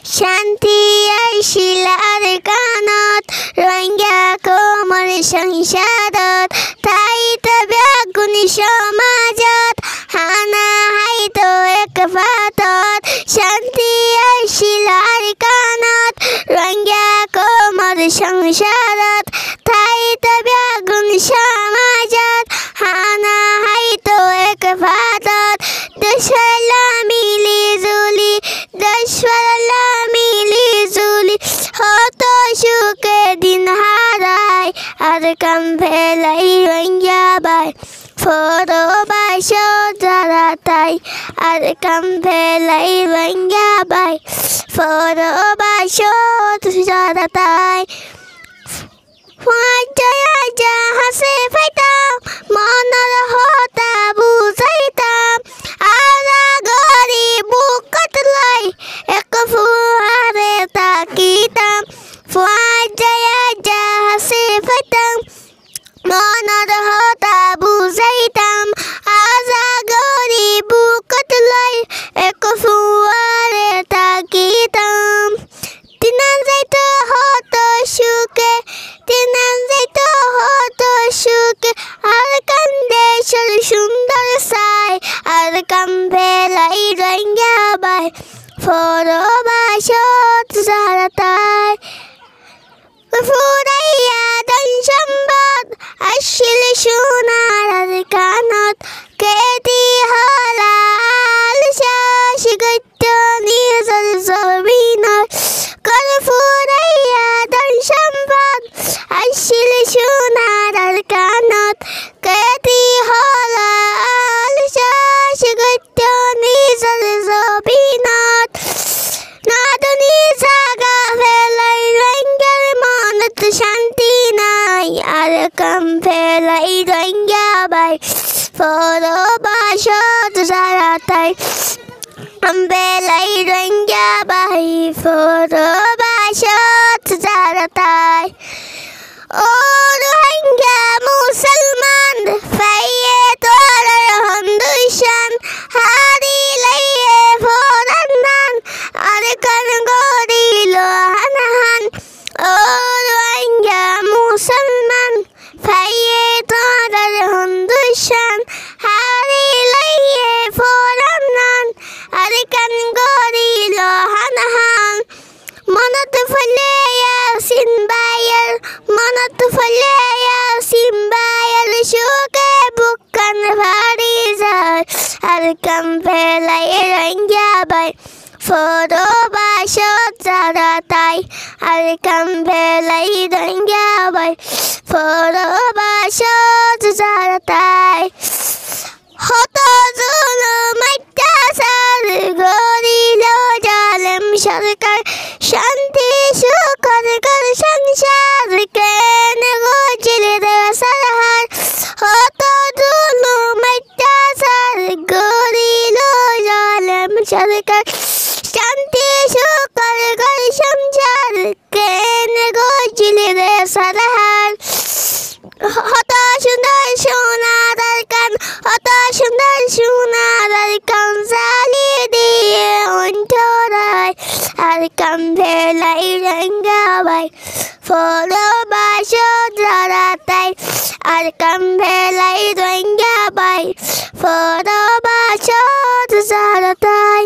শান্তি আইছিল কানত রঙা কোমল সংসাৰত ঠাইত ব্যাগুণ সমাজত হানা হাইতো এক পাতত শান্তি আইছিল কানত রঙা কোমল সংসাৰত ঠাইত ব্যাগুণ সমাজত হানা হাইতো এক পাতত দেশলা মিলি জুলি দেশলা মিলি জুলি হত সুখে দিন হারায় আর কাম ফেলাই রঙা বাই ফরবাস যারা তাই আর কাম ফেলাই রঙা বাই ফরবাস যারা তাই হাসে ফাইতাম মনের হতা বুঝাইতাম আলা গরি বুকত লাই এক ফুয়ারে তাকিতাম হাসে ফাইতাম মনের হতা বুঝাইতাম আলা গরি বুকত লাই এক ফুয়ারে তাকিতাম তিনা যাইতো হত সুখে তিনা যাইতো হত সুখে আর কান্দে সুন্দর সাই আর কাম্বে লাই রঙা বাই ফরবাসত যারা তাই ফুরাইয়া ধন সম্পদ আসিল সোনার কানত কেতি হলাল শাস গত্য নিজল জমিনত কর ফুরাইয়া ধন সম্পদ আসিল সোনার কানত কেতি হলাল শাস গত্য নিজল জমিনত নাদনি জাগা ফেলাই রঙার মনত শান্তি নাই আর কাম ফেলাই রঙা বাই ফরবাসত যারা তাই বেলাই রঙা বাই ফরবাসত যারা তাই ও রোহিঙ্গা মুসলমান ফাইয়ে তোর হিন্দুস্তান হারি লাইয়ে ফরান্দান আর কান গরিল হানাহান ও রোহিঙ্গা মুসলমান ফাইয়ে তোর হিন্দুস্তান হারি লাইয়ে ফরান্দান আর কান গরিল হানাহান মনত ফলে ইয়াসিন বায়ার মনত ফলে ইয়াসিন বায়ার সুখে বুকান ভারি যায় আর কাম ফেলাই রঙা বাই ফরবাসত যারা তাই আর কাম ফেলাই রঙা বাই ফরবাসত যারা তাই হত জুলুম অত্যাচার গরিল জালেম সরকার শান্তি সুখর কর সংসার কেন গজিল দেওয়া সারহার হত জুলুম অত্যাচার গরিল জালেম সরকার শান্তি সুখর কর সংসার কেন গজিল দেওয়া সারহার হত সুন্দর সোনার কান হত সুন্দর সোনার কান জালি দিয়ে অন্তরায় আর কাম ফেলাই রঙা বাই ফরবাসত যারা তাই আর কাম ফেলাই রঙা বাই ফরবাসত যারা তাই।